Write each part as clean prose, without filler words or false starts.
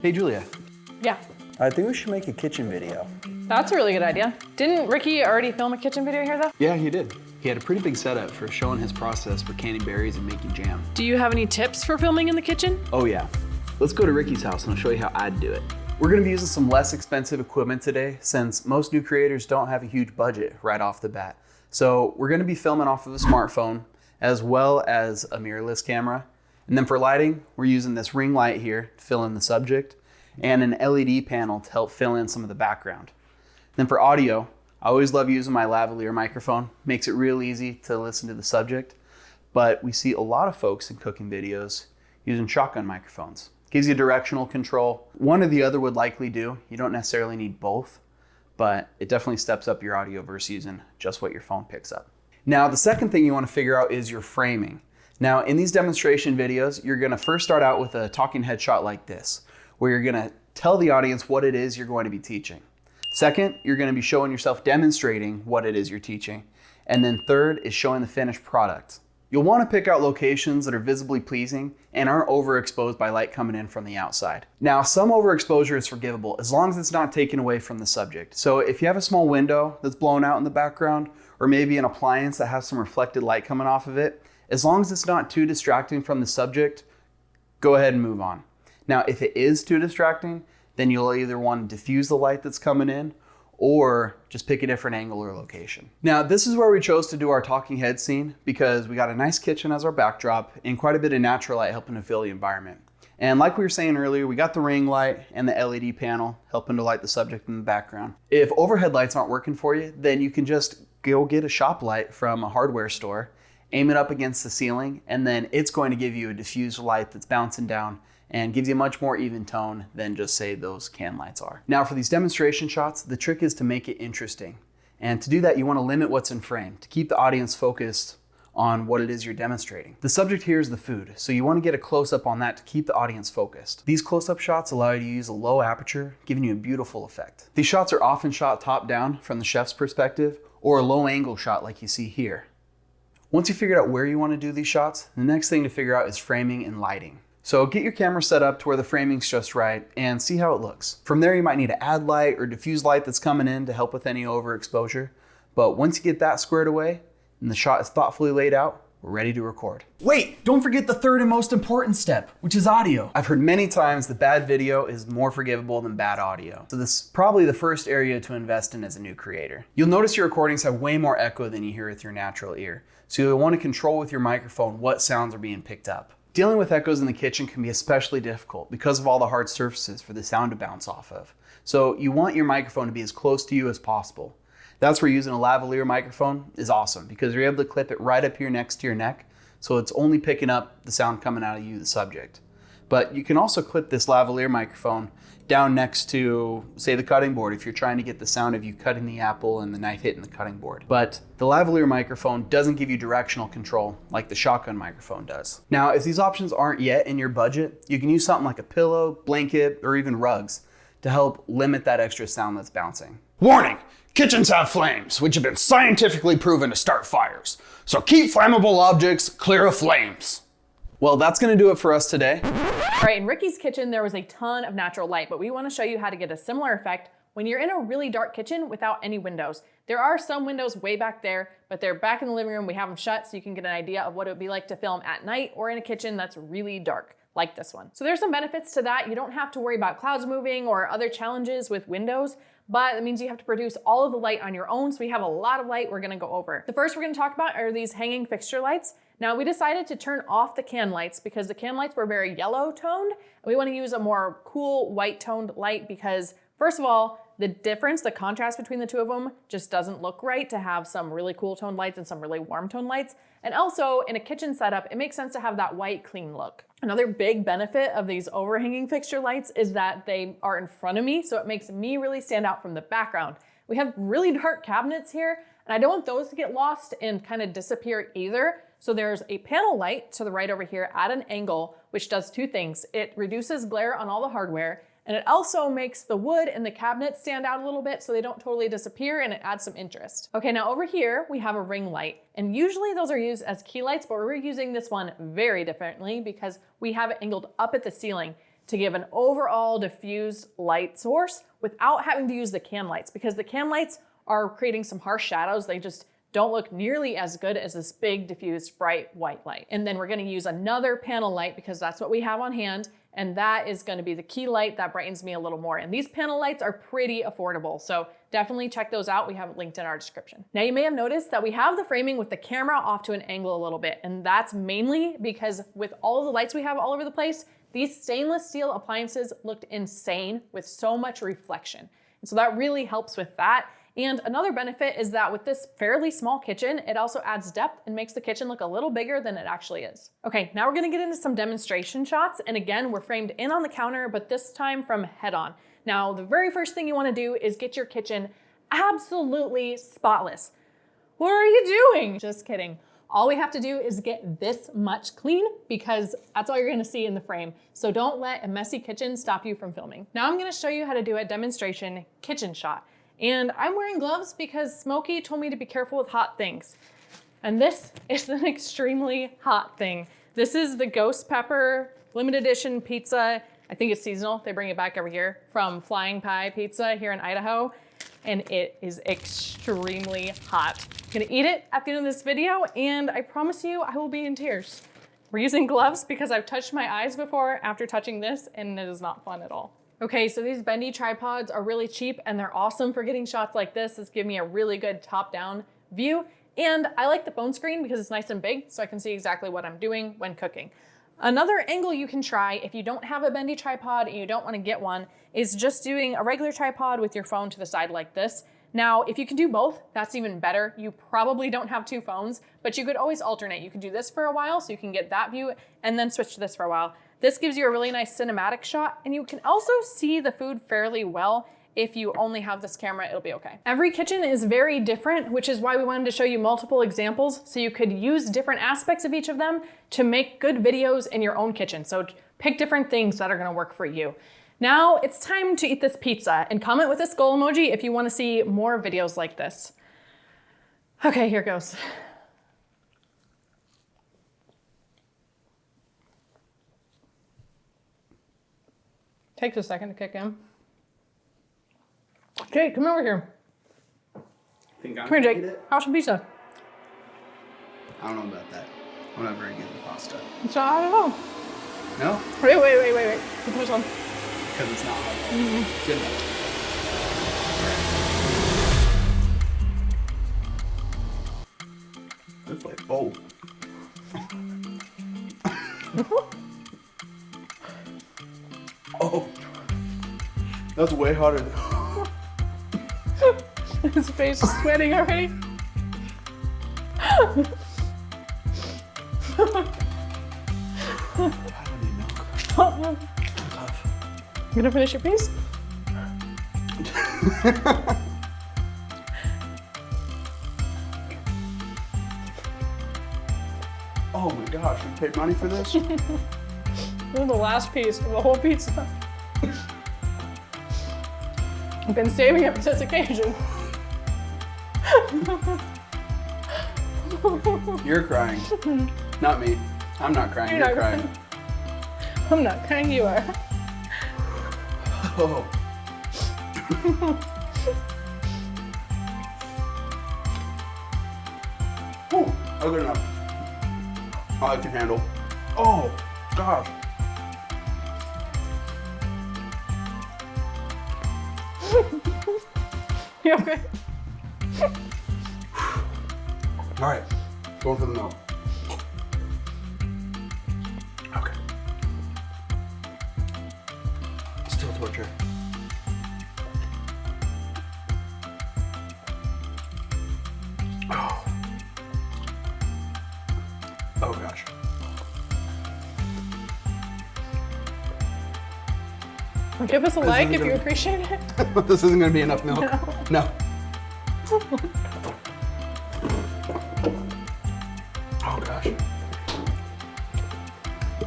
Hey, Julia. Yeah, I think we should make a kitchen video. that's a really good idea. Didn't Ricky already film a kitchen video here though? Yeah, he did. He had a pretty big setup for showing his process for canning berries and making jam. Do you have any tips for filming in the kitchen? Oh yeah. Let's go to Ricky's house and I'll show you how I'd do it. We're gonna be using some less expensive equipment today since most new creators don't have a huge budget right off the bat. So we're gonna be filming off of a smartphone as well as a mirrorless camera. And then for lighting, we're using this ring light here to fill in the subject and an LED panel to help fill in some of the background. Then for audio, I always love using my lavalier microphone. Makes it real easy to listen to the subject. But we see a lot of folks in cooking videos using shotgun microphones. Gives you directional control. One or the other would likely do. You don't necessarily need both, but it definitely steps up your audio versus using just what your phone picks up. Now, the second thing you want to figure out is your framing. Now, in these demonstration videos, you're going to first start out with a talking head shot like this, where you're going to tell the audience what it is you're going to be teaching. Second, you're going to be showing yourself demonstrating what it is you're teaching. And then third is showing the finished product. You'll want to pick out locations that are visibly pleasing and aren't overexposed by light coming in from the outside. Now, some overexposure is forgivable as long as it's not taken away from the subject. So if you have a small window that's blown out in the background, or maybe an appliance that has some reflected light coming off of it, as long as it's not too distracting from the subject, go ahead and move on. Now, if it is too distracting, then you'll either want to diffuse the light that's coming in or just pick a different angle or location. Now, this is where we chose to do our talking head scene because we got a nice kitchen as our backdrop and quite a bit of natural light helping to fill the environment. And like we were saying earlier, we got the ring light and the LED panel helping to light the subject in the background. If overhead lights aren't working for you, then you can just go get a shop light from a hardware store, aim it up against the ceiling, and then it's going to give you a diffused light that's bouncing down and gives you a much more even tone than just say those can lights are. Now for these demonstration shots, the trick is to make it interesting. And to do that, you want to limit what's in frame to keep the audience focused on what it is you're demonstrating. The subject here is the food, so you want to get a close-up on that to keep the audience focused. These close-up shots allow you to use a low aperture, giving you a beautiful effect. These shots are often shot top-down from the chef's perspective, or a low-angle shot like you see here. Once you figured out where you want to do these shots, the next thing to figure out is framing and lighting. So get your camera set up to where the framing's just right and see how it looks. From there, you might need to add light or diffuse light that's coming in to help with any overexposure. But once you get that squared away and the shot is thoughtfully laid out, we're ready to record. Wait, don't forget the third and most important step, which is audio. I've heard many times that bad video is more forgivable than bad audio. So this is probably the first area to invest in as a new creator. You'll notice your recordings have way more echo than you hear with your natural ear. So you'll want to control with your microphone what sounds are being picked up. Dealing with echoes in the kitchen can be especially difficult because of all the hard surfaces for the sound to bounce off of. So you want your microphone to be as close to you as possible. That's where using a lavalier microphone is awesome because you're able to clip it right up here next to your neck, so it's only picking up the sound coming out of you, the subject. But you can also clip this lavalier microphone down next to, say, the cutting board if you're trying to get the sound of you cutting the apple and the knife hitting the cutting board. But the lavalier microphone doesn't give you directional control like the shotgun microphone does. Now, if these options aren't yet in your budget, you can use something like a pillow, blanket, or even rugs to help limit that extra sound that's bouncing. Warning! Kitchens have flames, which have been scientifically proven to start fires. So keep flammable objects clear of flames. Well, that's gonna do it for us today. All right, in Ricky's kitchen, there was a ton of natural light, but we want to show you how to get a similar effect when you're in a really dark kitchen without any windows. There are some windows way back there, but they're back in the living room. We have them shut so you can get an idea of what it would be like to film at night or in a kitchen that's really dark, like this one. So there's some benefits to that. You don't have to worry about clouds moving or other challenges with windows, but it means you have to produce all of the light on your own. So we have a lot of light we're gonna go over. The first we're gonna talk about are these hanging fixture lights. Now we decided to turn off the can lights because the can lights were very yellow toned. And we wanna use a more cool white toned light because first of all, the difference, the contrast between the two of them just doesn't look right to have some really cool toned lights and some really warm toned lights. And also in a kitchen setup, it makes sense to have that white clean look. Another big benefit of these overhanging fixture lights is that they are in front of me, so it makes me really stand out from the background. We have really dark cabinets here, and I don't want those to get lost and kind of disappear either. So there's a panel light to the right over here at an angle, which does two things. It reduces glare on all the hardware, and it also makes the wood and the cabinets stand out a little bit so they don't totally disappear, and it adds some interest. Okay, now over here we have a ring light, and usually those are used as key lights, but we're using this one very differently because we have it angled up at the ceiling to give an overall diffused light source without having to use the can lights, because the can lights are creating some harsh shadows. They just don't look nearly as good as this big diffused bright white light. And then we're gonna use another panel light because that's what we have on hand. And that is gonna be the key light that brightens me a little more. And these panel lights are pretty affordable. So definitely check those out. We have it linked in our description. Now you may have noticed that we have the framing with the camera off to an angle a little bit. And that's mainly because with all of the lights we have all over the place, these stainless steel appliances looked insane with so much reflection. And so that really helps with that. And another benefit is that with this fairly small kitchen, it also adds depth and makes the kitchen look a little bigger than it actually is. Okay, now we're gonna get into some demonstration shots. And again, we're framed in on the counter, but this time from head on. Now, the very first thing you wanna do is get your kitchen absolutely spotless. What are you doing? Just kidding. All we have to do is get this much clean because that's all you're gonna see in the frame. So don't let a messy kitchen stop you from filming. Now I'm gonna show you how to do a demonstration kitchen shot. And I'm wearing gloves because Smokey told me to be careful with hot things. And this is an extremely hot thing. This is the ghost pepper limited edition pizza. I think it's seasonal. They bring it back every year from Flying Pie Pizza here in Idaho. And it is extremely hot. I'm gonna eat it at the end of this video, and I promise you I will be in tears. We're using gloves because I've touched my eyes before after touching this, and it is not fun at all. Okay, so these bendy tripods are really cheap and they're awesome for getting shots like this. This gives me a really good top-down view. And I like the phone screen because it's nice and big, so I can see exactly what I'm doing when cooking. Another angle you can try if you don't have a bendy tripod and you don't want to get one is just doing a regular tripod with your phone to the side like this. Now, if you can do both, that's even better. You probably don't have two phones, but you could always alternate. You could do this for a while so you can get that view and then switch to this for a while. This gives you a really nice cinematic shot, and you can also see the food fairly well. If you only have this camera, it'll be okay. Every kitchen is very different, which is why we wanted to show you multiple examples so you could use different aspects of each of them to make good videos in your own kitchen. So pick different things that are gonna work for you. Now it's time to eat this pizza, and comment with a skull emoji if you wanna see more videos like this. Okay, here goes. Takes a second to kick in. Jake, come over here. Come here, Jake. Have some pizza. I don't know about that. I'm not very good at pasta. So, I don't know. No? Wait. Put this on. Because it's not hot. Good enough. It's like, oh. Oh. That's way hotter than... His face is sweating already. I don't need milk. I'm tough. You gonna finish your piece? Oh my gosh, you paid money for this? This is the last piece of the whole pizza. I've been saving it for this occasion. You're crying. Not me. I'm not crying. You're crying. I'm not crying, you are. Oh. Ooh, that's good enough. I can handle. Oh, gosh. You okay? All right, going for the milk. Okay. Still torture. Oh. Oh gosh. Give us a like if you appreciate it. This isn't gonna be enough milk. No. Oh gosh.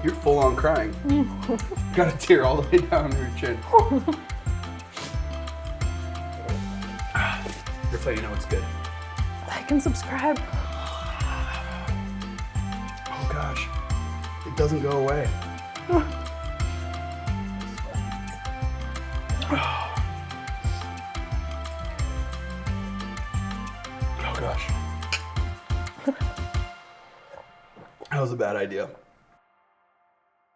You're full on crying. Got a tear all the way down your chin. That's how you know it's good. Like and subscribe. Oh gosh. It doesn't go away. Oh gosh. That was a bad idea.